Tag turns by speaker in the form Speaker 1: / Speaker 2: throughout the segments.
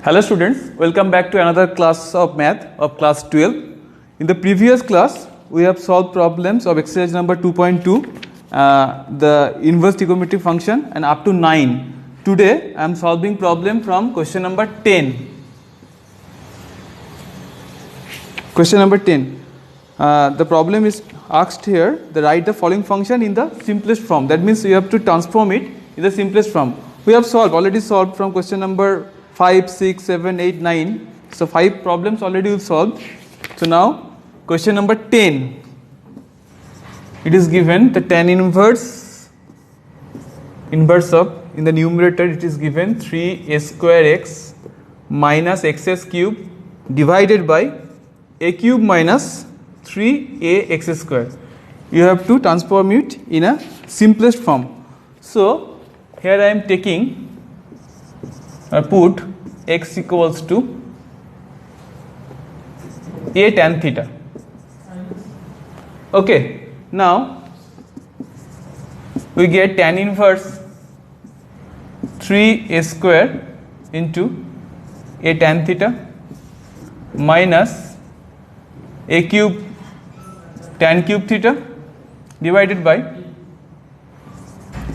Speaker 1: Hello students, welcome back to another class of math of class 12. In the previous class, we have solved problems of exercise number 2.2, the inverse trigonometric function, and up to 9. Today, I am solving problem from question number 10. Question number 10. The problem is asked here, write the following function in the simplest form. That means you have to transform it in the simplest form. We have already solved from question number 5, 6, 7, 8, 9. So 5 problems already we've solved. So now question number 10. It is given the tan inverse of, in the numerator it is given 3a square x minus xs cube divided by a cube minus 3ax square. You have to transform it in a simplest form. So here I am taking put x equals to a tan theta. Okay, now we get tan inverse 3a square into a tan theta minus a cube tan cube theta divided by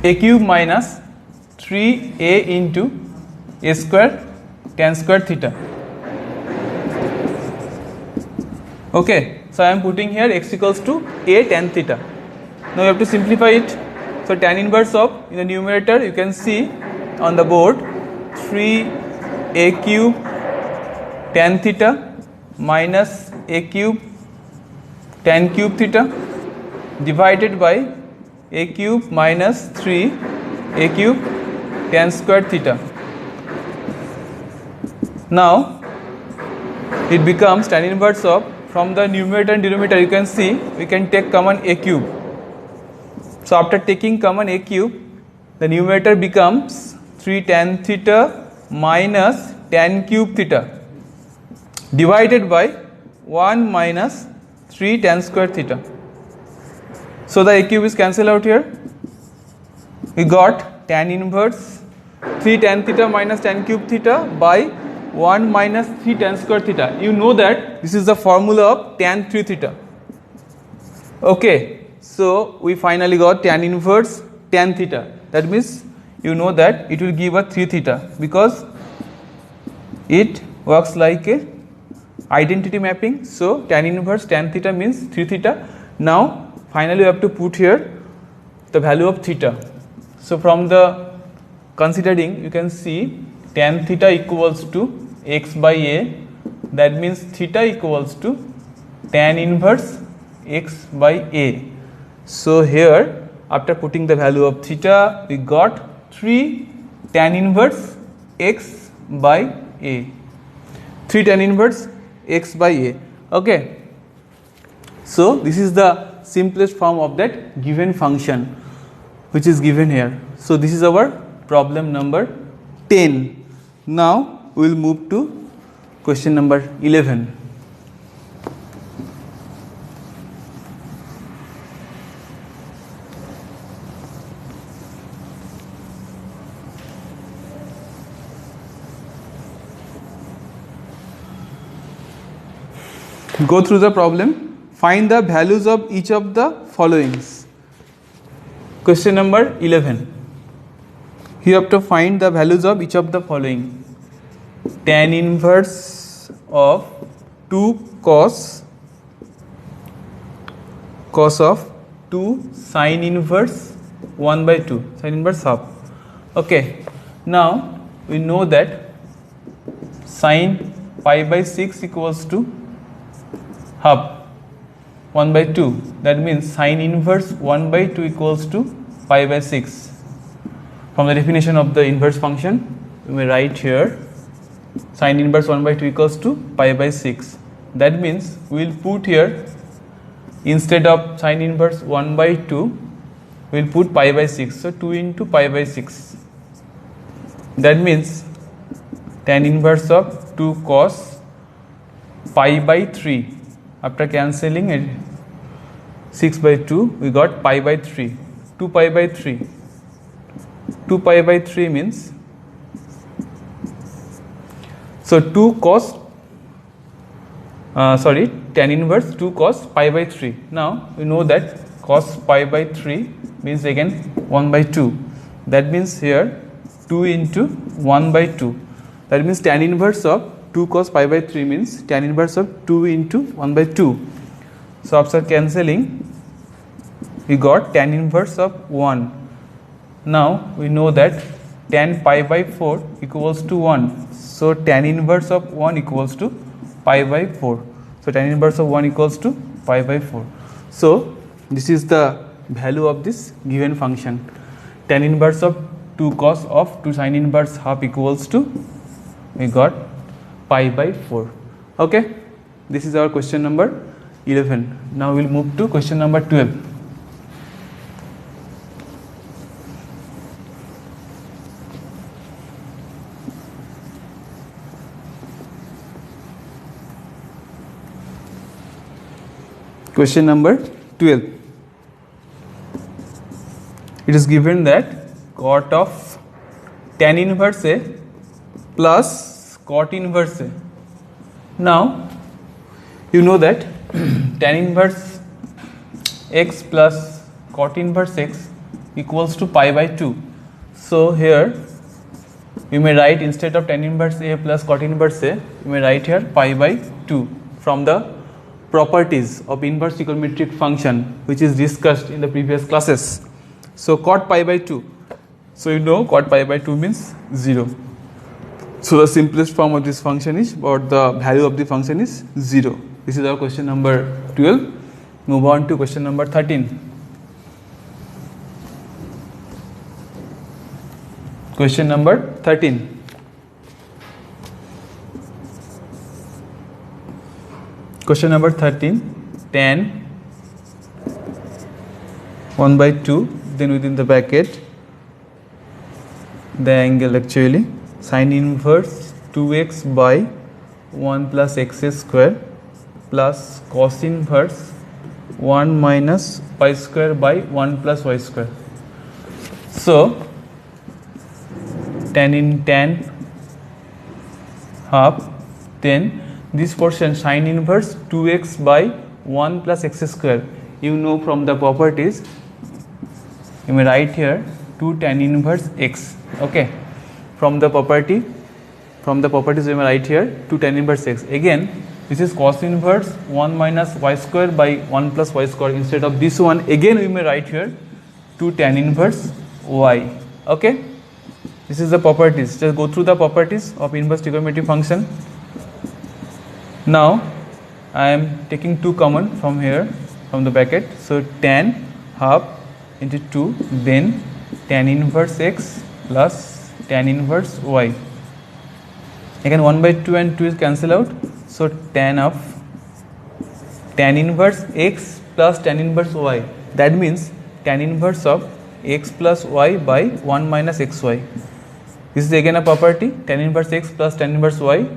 Speaker 1: a cube minus 3a into a square tan square theta. Okay, so I am putting here x equals to a tan theta. Now you have to simplify it. So tan inverse of, in the numerator you can see on the board, 3a cube tan theta minus a cube tan cube theta divided by a cube minus 3 a cube tan square theta. Now it becomes tan inverse of, from the numerator and denominator you can see we can take common a cube. So after taking common a cube, the numerator becomes 3 tan theta minus tan cube theta divided by 1 minus 3 tan square theta. So the a cube is cancelled out here. We got tan inverse 3 tan theta minus tan cube theta by 1 minus 3 tan square theta. You know that this is the formula of tan 3 theta. Okay, so we finally got tan inverse tan theta. That means you know that it will give a 3 theta because it works like a identity mapping. So tan inverse tan theta means 3 theta. Now finally we have to put here the value of theta. So from the considering you can see tan theta equals to x by a, that means theta equals to tan inverse x by a. So here after putting the value of theta we got 3 tan inverse x by a, 3 tan inverse x by a. Okay, so this is the simplest form of that given function which is given here. So this is our problem number 10. Now we will move to question number 11. Go through the problem. Find the values of each of the followings. Question number 11. You have to find the values of each of the following. Tan inverse of 2 cos of 2 sin inverse 1 by 2, sin inverse half. Okay, now we know that sin pi by 6 equals to half 1 by 2. That means sin inverse 1 by 2 equals to pi by 6. From the definition of the inverse function, we may write here sin inverse 1 by 2 equals to pi by 6. That means we will put here, instead of sin inverse 1 by 2, we will put pi by 6. So 2 into pi by 6. That means tan inverse of 2 cos pi by 3. After cancelling it, 6 by 2, we got pi by 3. 2 pi by 3. 2 pi by 3 means So 2 cos tan inverse 2 cos pi by 3. Now we know that cos pi by 3 means again 1 by 2. That means here 2 into 1 by 2. That means tan inverse of 2 cos pi by 3 means tan inverse of 2 into 1 by 2. So after cancelling, we got tan inverse of 1. Now we know that tan pi by 4 equals to 1. So tan inverse of 1 equals to pi by 4. So tan inverse of 1 equals to pi by 4. So this is the value of this given function. Tan inverse of 2 cos of 2 sin inverse half equals to, we got pi by 4. Okay, this is our question number 11. Now we'll move to question number 12. Question number 12. It is given that cot of tan inverse A plus cot inverse A. Now you know that tan inverse x plus cot inverse x equals to pi by 2. So here you may write, instead of tan inverse A plus cot inverse A, you may write here pi by 2 from the properties of inverse trigonometric function which is discussed in the previous classes. So cot pi by 2. So you know cot pi by 2 means 0. So the simplest form of this function is, or the value of the function is 0. This is our question number 12. Move on to question number 13. Question number 13. Question number 13, tan 1 by 2, then within the bracket the angle actually sin inverse 2x by 1 plus x square plus cos inverse 1 minus y square by 1 plus y square. So tan half, then this portion sin inverse 2x by 1 plus x square, you know from the properties, you may write here 2 tan inverse x. Okay, from the properties you may write here 2 tan inverse x. Again this is cos inverse 1 minus y square by 1 plus y square. Instead of this one, again we may write here 2 tan inverse y. Okay, this is the properties. Just go through the properties of inverse trigonometric function. Now I am taking 2 common from here, from the bracket. So tan half into 2, then tan inverse x plus tan inverse y. Again 1 by 2 and 2 is cancel out. So tan inverse x plus tan inverse y. That means tan inverse of x plus y by 1 minus xy. This is again a property. Tan inverse x plus tan inverse y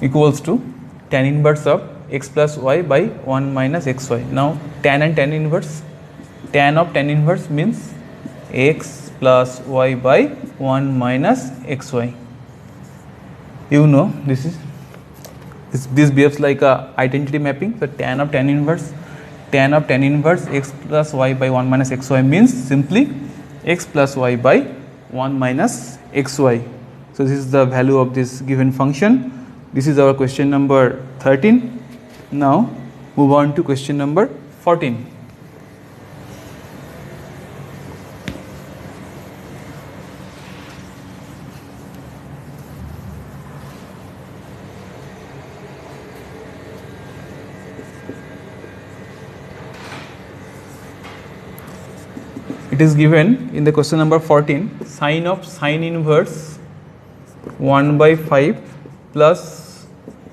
Speaker 1: equals to tan inverse of x plus y by 1 minus xy. Now tan and tan inverse, tan of tan inverse means x plus y by 1 minus xy. You know this behaves like a identity mapping. So tan of tan inverse x plus y by 1 minus xy means simply x plus y by 1 minus xy. So this is the value of this given function. This is our question number 13. Now move on to question number 14. It is given in the question number 14, sine of sin inverse 1 by 5 plus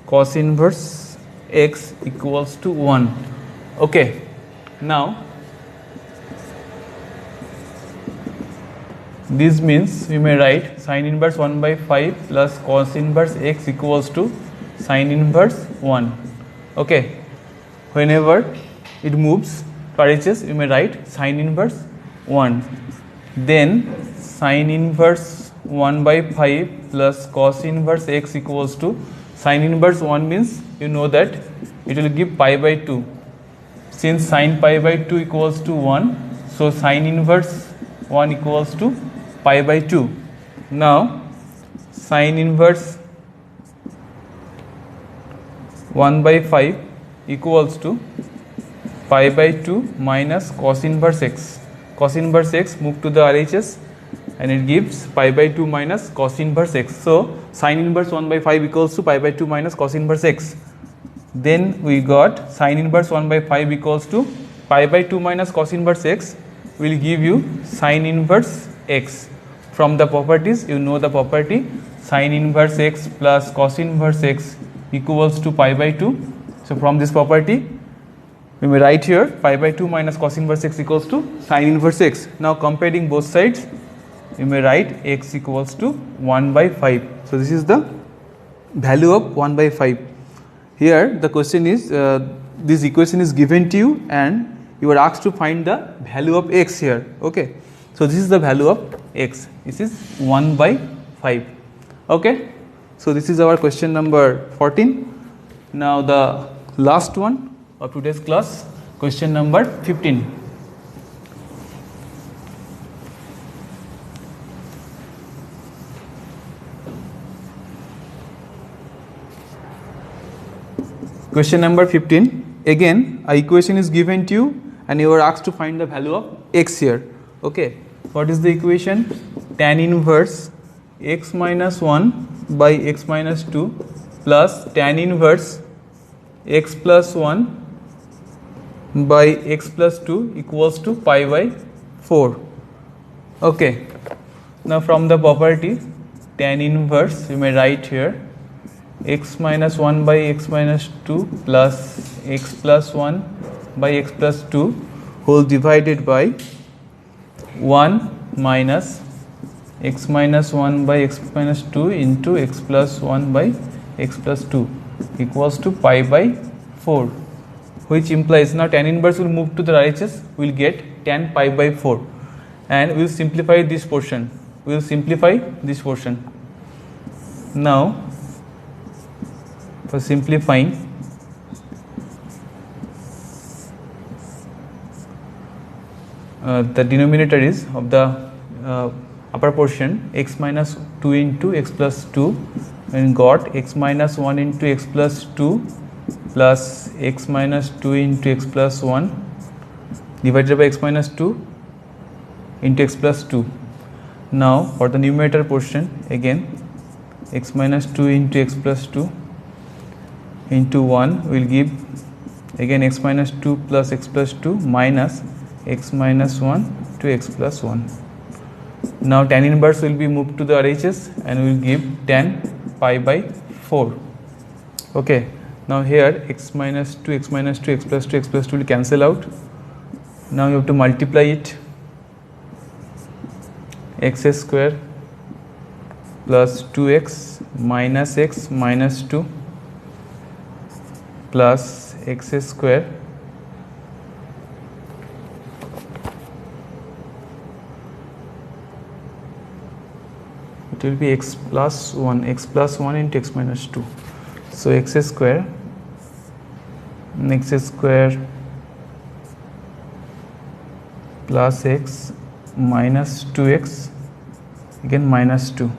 Speaker 1: cos inverse x equals to 1. Okay, now this means we may write sin inverse 1 by 5 plus cos inverse x equals to sin inverse 1. Okay, whenever it moves to RHS, you may write sin inverse 1, then sin inverse 1 by 5 plus cos inverse x equals to sin inverse 1 means you know that it will give pi by 2. Since sin pi by 2 equals to 1, so sin inverse 1 equals to pi by 2. Now sin inverse 1 by 5 equals to pi by 2 minus cos inverse x. Cos inverse x move to the RHS and it gives pi by 2 minus cos inverse x. So sin inverse 1 by 5 equals to pi by 2 minus cos inverse x. Then we got sin inverse 1 by 5 equals to pi by 2 minus cos inverse x will give you sin inverse x. From the properties, you know the property sin inverse x plus cos inverse x equals to pi by 2. So from this property, we may write here pi by 2 minus cos inverse x equals to sin inverse x. Now comparing both sides, you may write x equals to 1 by 5. So this is the value of 1 by 5. Here the question is, this equation is given to you and you are asked to find the value of x here. Okay. So this is the value of x. This is 1 by 5. Okay. So this is our question number 14. Now the last one of today's class, question number 15. Question number 15. Again, a equation is given to you and you are asked to find the value of x here. Okay. What is the equation? Tan inverse x minus 1 by x minus 2 plus tan inverse x plus 1 by x plus 2 equals to pi by 4. Okay. Now from the property tan inverse, you may write here x minus 1 by x minus 2 plus x plus 1 by x plus 2 whole divided by 1 minus x minus 1 by x minus 2 into x plus 1 by x plus 2 equals to pi by 4, which implies now tan inverse will move to the RHS, we will get tan pi by 4 and we will simplify this portion. We will simplify this portion. Now for simplifying, the denominator is of the upper portion x minus 2 into x plus 2 and got x minus 1 into x plus 2 plus x minus 2 into x plus 1 divided by x minus 2 into x plus 2. Now for the numerator portion, again x minus 2 into x plus 2 into 1 will give again x minus 2 plus x plus 2 minus x minus 1 to x plus 1. Now tan inverse will be moved to the RHS and will give tan pi by 4. Okay. Now here x minus 2, x minus 2, x plus 2, x plus 2 will cancel out. Now you have to multiply it. X square plus 2x minus x minus 2 plus x square it will be x plus 1 into x minus 2. So x square plus x minus 2x again minus 2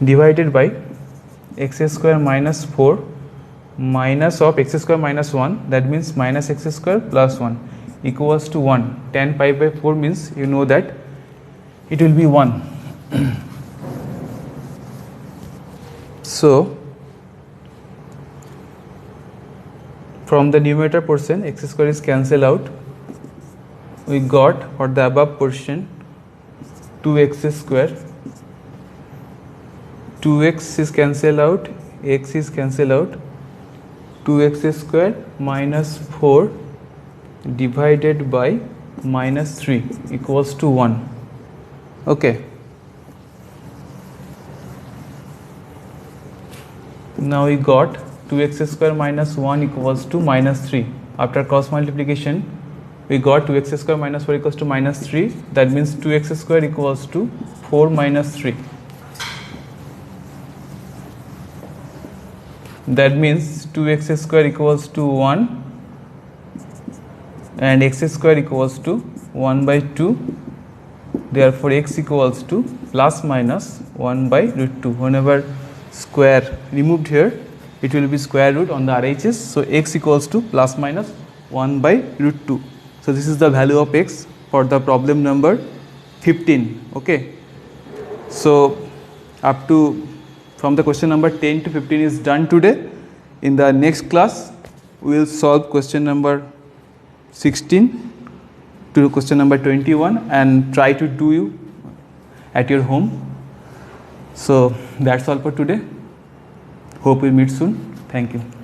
Speaker 1: divided by x square minus 4 minus of x square minus 1, that means minus x square plus 1 equals to 1. Tan pi by 4 means you know that it will be 1. So from the numerator portion x square is cancelled out. We got for the above portion 2x square, 2x is cancelled out, x is cancelled out, 2x square minus 4 divided by minus 3 equals to 1. Okay. Now we got 2x square minus 1 equals to minus 3. After cross multiplication, we got 2x square minus 4 equals to minus 3. That means 2x square equals to 4 minus 3. That means 2x square equals to 1 and x square equals to 1 by 2. Therefore x equals to plus minus 1 by root 2. Whenever square removed here, it will be square root on the RHS. So x equals to plus minus 1 by root 2. So this is the value of x for the problem number 15. Okay. So up to from the question number 10 to 15 is done today. In the next class, we will solve question number 16 to question number 21 and try to do you at your home. So that's all for today. Hope we meet soon. Thank you.